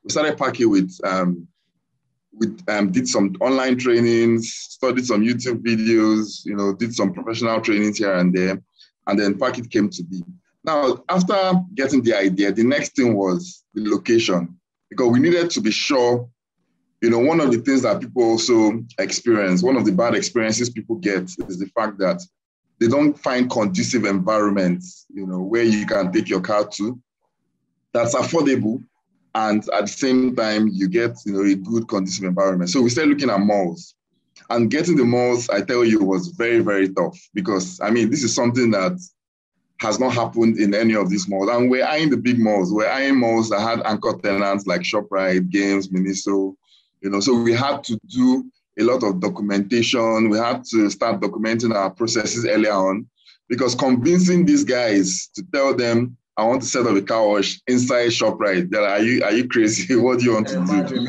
We started Parkit did some online trainings, studied some YouTube videos, did some professional trainings here and there, and then Parkit came to be. Now, after getting the idea, the next thing was the location, because we needed to be sure. One of the things that people also experience, one of the bad experiences people get is the fact that they don't find conducive environments, where you can take your car to that's affordable. And at the same time, you get, a good conducive environment. So we started looking at malls, and getting the malls, I tell you, was very, very tough, because this is something that has not happened in any of these malls. And we're eyeing the big malls. We're eyeing malls that had anchor tenants like ShopRite, Games, Miniso, so we had to do a lot of documentation. We had to start documenting our processes earlier on, because convincing these guys to tell them, I want to set up a car wash inside ShopRite, they're like, are you crazy? What do you want to do?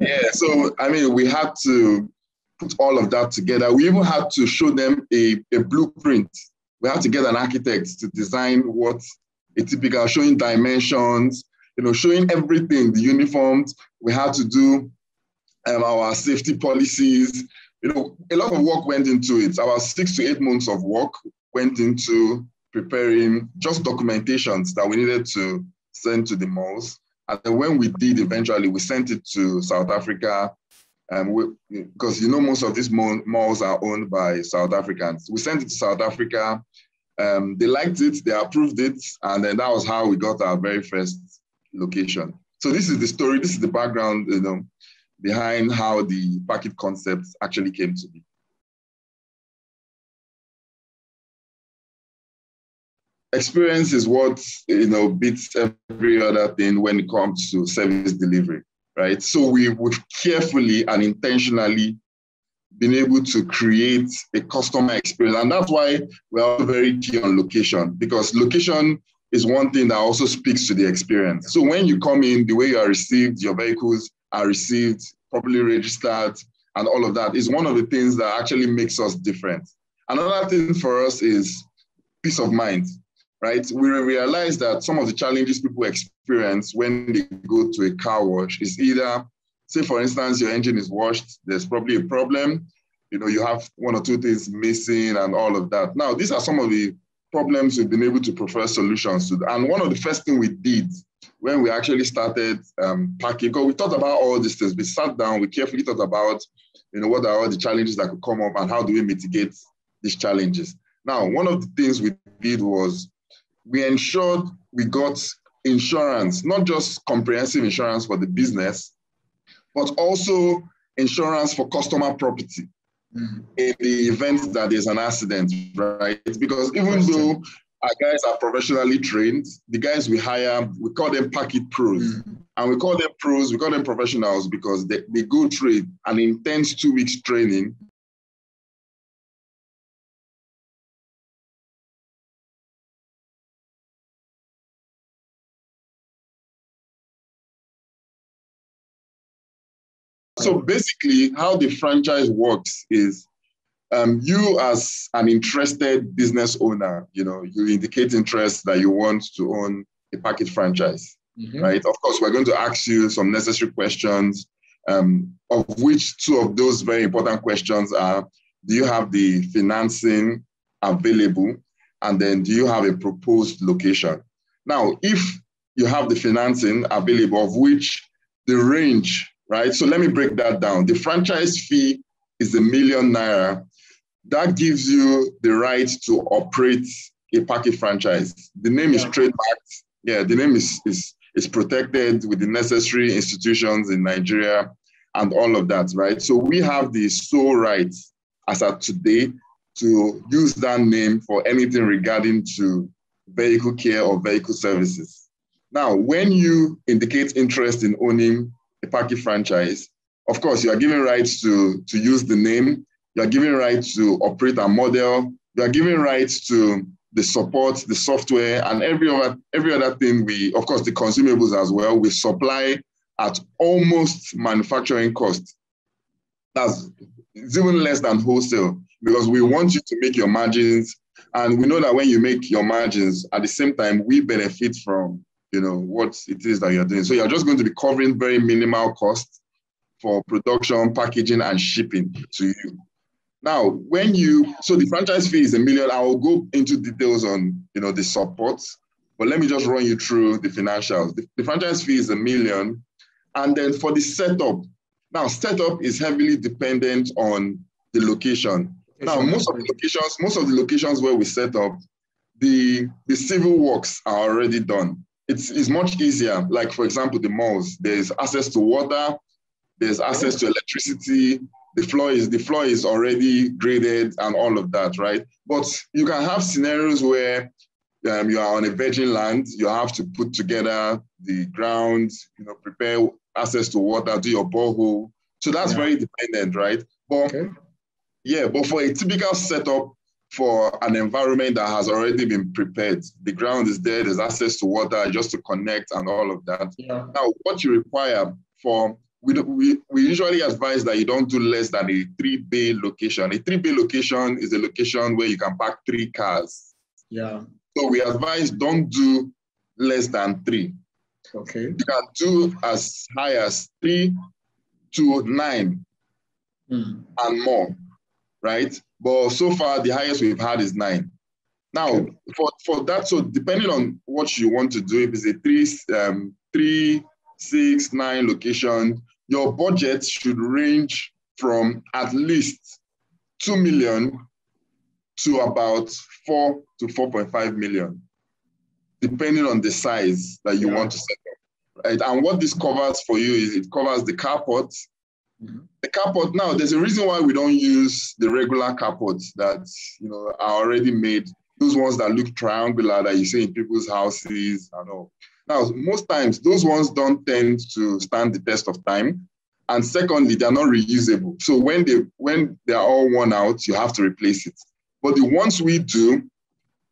Yeah, so we had to put all of that together. We even had to show them a blueprint. We had to get an architect to design what a typical, showing dimensions, showing everything, the uniforms. We had to do our safety policies. A lot of work went into it. About 6 to 8 months of work went into preparing just documentations that we needed to send to the malls. And then when we did, eventually, we sent it to South Africa, because most of these malls are owned by South Africans. We sent it to South Africa. They liked it, they approved it, and then that was how we got our very first location. So this is the story, this is the background, behind how the Parkit concept actually came to be. Experience is what beats every other thing when it comes to service delivery, right? So we've carefully and intentionally been able to create a customer experience, and that's why we're very key on location, because location is one thing that also speaks to the experience. So when you come in, the way you are received, your vehicles are received, properly registered, and all of that is one of the things that actually makes us different. Another thing for us is peace of mind. Right? We realize that some of the challenges people experience when they go to a car wash is either, say for instance, your engine is washed, there's probably a problem, you have 1 or 2 things missing and all of that. Now, these are some of the problems we've been able to prefer solutions to. And one of the first things we did when we actually started Parkit, because we thought about all these things, we sat down, we carefully thought about, what are all the challenges that could come up and how do we mitigate these challenges. Now, one of the things we did was, we ensured we got insurance, not just comprehensive insurance for the business, but also insurance for customer property in the event that there's an accident, right? Because even though our guys are professionally trained, the guys we hire, we call them Parkit pros. And we call them pros, we call them professionals because they go through an intense 2 weeks training. So basically, how the franchise works is you as an interested business owner, you indicate interest that you want to own a Parkit franchise, right? Of course, we're going to ask you some necessary questions, of which 2 of those very important questions are, do you have the financing available? And then do you have a proposed location? Now, if you have the financing available, of which the range, right? So let me break that down. The franchise fee is ₦1 million. That gives you the right to operate a Parkit franchise. The name is trademarked. Yeah, the name is protected with the necessary institutions in Nigeria and all of that, right? So we have the sole right, as of today, to use that name for anything regarding to vehicle care or vehicle services. Now, when you indicate interest in owning a Parkit franchise, of course, you are given rights to use the name, you are given rights to operate a model, you are given rights to the support, the software, and every other thing of course, the consumables as well, we supply at almost manufacturing cost. It's even less than wholesale, because we want you to make your margins. And we know that when you make your margins, at the same time, we benefit from, what it is that you're doing. So you're just going to be covering very minimal costs for production, packaging, and shipping to you. Now, so the franchise fee is $1 million. I will go into details on, the support, but let me just run you through the financials. The franchise fee is $1 million. And then for the setup, now setup is heavily dependent on the location. Now, most of the locations where we set up, the civil works are already done. It's much easier. Like, for example, the malls, there's access to water, there's access to electricity, the floor is already graded and all of that, right? But you can have scenarios where you are on a virgin land, you have to put together the ground, prepare access to water, do your borehole. So that's very dependent, right? But but for a typical setup for an environment that has already been prepared, the ground is there, there's access to water just to connect and all of that. Yeah. Now, what you require we usually advise that you don't do less than a 3-bay location. A 3-bay location is a location where you can park 3 cars. Yeah. So we advise don't do less than 3. Okay. You can do as high as 3 to 9 and more, right? But so far, the highest we've had is 9. Now, for that, so depending on what you want to do, if it's a 3, 6, 9 location, your budget should range from at least 2 million to about 4 to 4.5 million, depending on the size that you want to set up. Right? And what this covers for you is it covers the carport. The carport, now there's a reason why we don't use the regular carports that are already made, those ones that look triangular that you see in people's houses and all. Now, most times, those ones don't tend to stand the test of time. And secondly, they're not reusable. So when they're all worn out, you have to replace it. But the ones we do,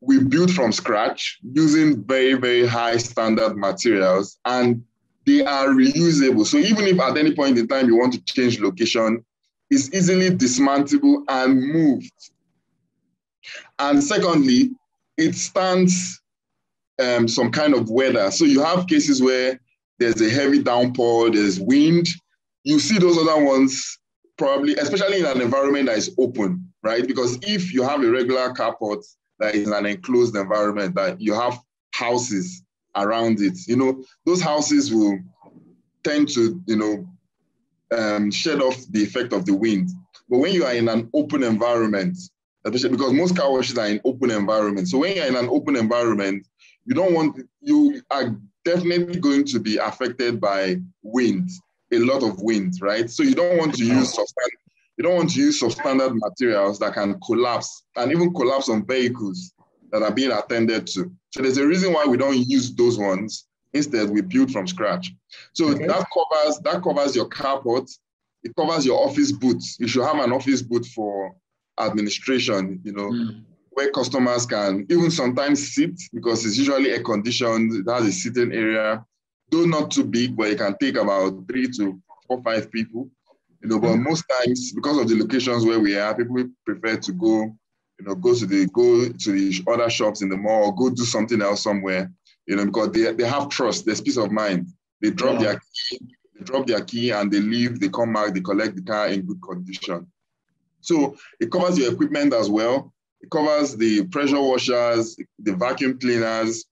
we build from scratch using very, very high standard materials, and they are reusable. So even if at any point in time you want to change location, it's easily dismantleable and moved. And secondly, it stands some kind of weather. So you have cases where there's a heavy downpour, there's wind. You see those other ones probably, especially in an environment that is open, right? Because if you have a regular carport that is an enclosed environment, that you have houses around it, those houses will tend to, shed off the effect of the wind. But when you are in an open environment, especially because most car washes are in open environments. So when you're in an open environment, you are definitely going to be affected by wind, a lot of wind, right? So you don't want to use substandard materials that can collapse and even collapse on vehicles that are being attended to. So there's a reason why we don't use those ones. Instead, we build from scratch. So that covers your carport. It covers your office booths. You should have an office booth for administration, where customers can even sometimes sit, because it's usually air conditioned. It has a sitting area, though not too big, but it can take about 3 to 4, 5 people. But most times, because of the locations where we are, people prefer to go to the other shops in the mall, or go do something else somewhere, because they have trust, there's peace of mind. They drop their key and they leave, they come back, they collect the car in good condition. So it covers your equipment as well. It covers the pressure washers, the vacuum cleaners,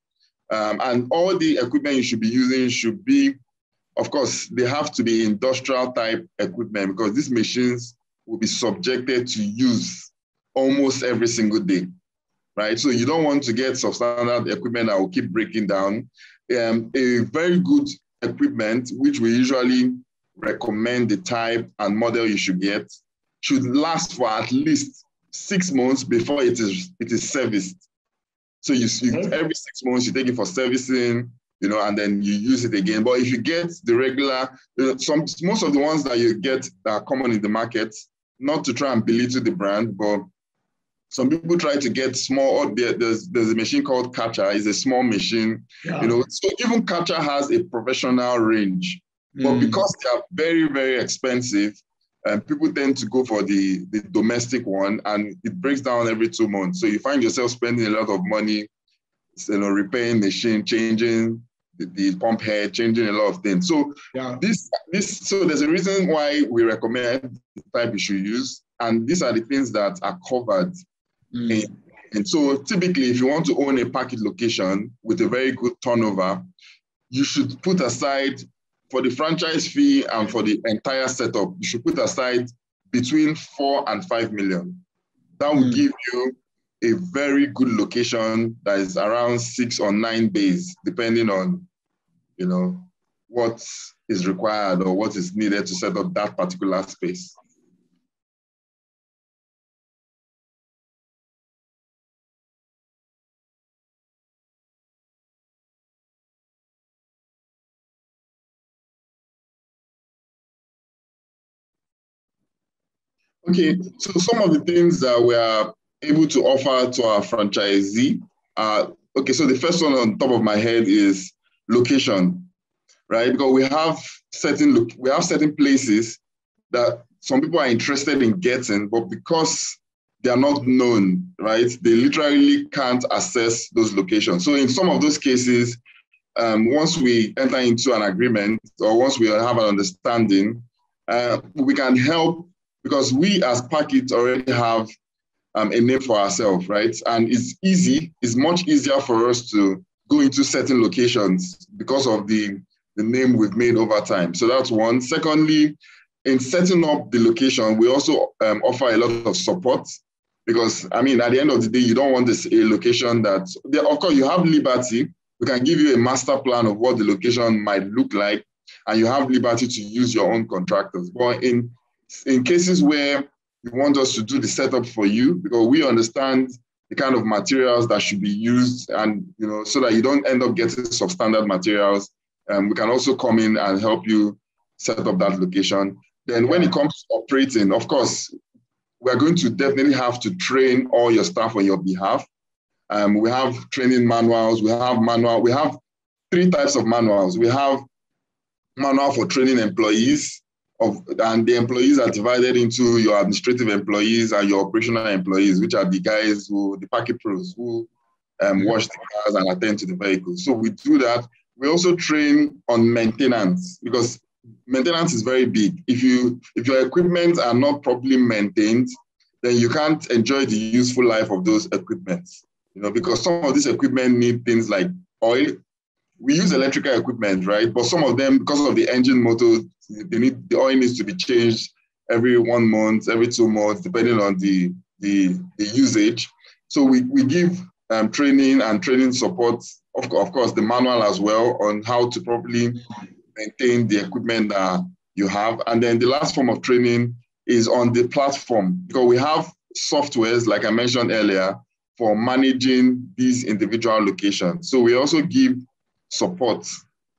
and all the equipment you should be using should be, of course, they have to be industrial type equipment, because these machines will be subjected to use almost every single day, right? So you don't want to get substandard equipment that will keep breaking down. A very good equipment, which we usually recommend the type and model you should get, should last for at least 6 months before it is serviced. So you every 6 months you take it for servicing, and then you use it again. But if you get the regular, most of the ones that you get that are common in the market, not to try and belittle the brand, but some people try to get small. There's a machine called Catcher. It's a small machine, So even Catcher has a professional range, but because they are very, very expensive, people tend to go for the domestic one, and it breaks down every 2 months. So you find yourself spending a lot of money, repairing machine, changing the pump head, changing a lot of things. So so there's a reason why we recommend the type you should use, and these are the things that are covered. And so typically, if you want to own a Parkit location with a very good turnover, you should put aside for the franchise fee and for the entire setup, you should put aside between 4 and 5 million. That will give you a very good location that is around 6 or 9 bays, depending on, what is required or what is needed to set up that particular space. Okay, so some of the things that we are able to offer to our franchisee are, okay, so the first one on top of my head is location, right? Because we have certain places that some people are interested in getting, but because they are not known, right, they literally can't access those locations. So in some of those cases, once we enter into an agreement or once we have an understanding, we can help, because we as Parkit already have a name for ourselves, right? And it's much easier for us to go into certain locations because of the name we've made over time. So that's one. Secondly, in setting up the location, we also offer a lot of support, because, at the end of the day, you don't want a location that, of course, you have liberty. We can give you a master plan of what the location might look like, and you have liberty to use your own contractors. But in cases where you want us to do the setup for you, because we understand the kind of materials that should be used, and so that you don't end up getting substandard materials, we can also come in and help you set up that location. Then when it comes to operating, of course, we're going to definitely have to train all your staff on your behalf. We have training manuals. We have 3 types of manuals. We have manual for training employees, and the employees are divided into your administrative employees and your operational employees, which are the guys the Parkit pros who wash the cars and attend to the vehicles. So we do that. We also train on maintenance, because maintenance is very big. If your equipment are not properly maintained, then you can't enjoy the useful life of those equipment. Because some of these equipment need things like oil. We use electrical equipment, right? But some of them, because of the engine motor, the oil needs to be changed every 1 month, every 2 months, depending on the usage. So we give training and training support, of course, the manual as well, on how to properly maintain the equipment that you have. And then the last form of training is on the platform, because we have softwares, like I mentioned earlier, for managing these individual locations. So we also give support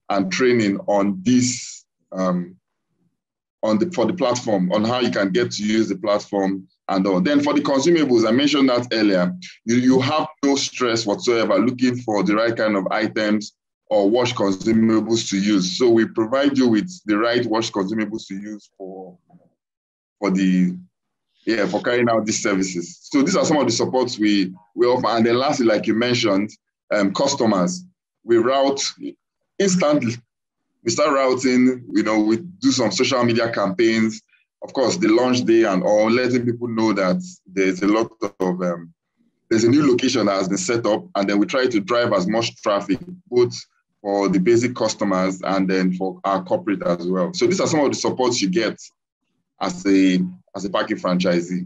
and training on this, for the platform, on how you can get to use the platform and all. Then for the consumables, I mentioned that earlier, you have no stress whatsoever looking for the right kind of items or wash consumables to use. So we provide you with the right wash consumables to use for carrying out these services. So these are some of the supports we offer. And then lastly, like you mentioned, customers, we route instantly. We start routing, we do some social media campaigns, of course, the launch day and all, letting people know that there's a lot of, there's a new location that has been set up, and then we try to drive as much traffic, both for the basic customers and then for our corporate as well. So these are some of the supports you get as a Parkit franchisee.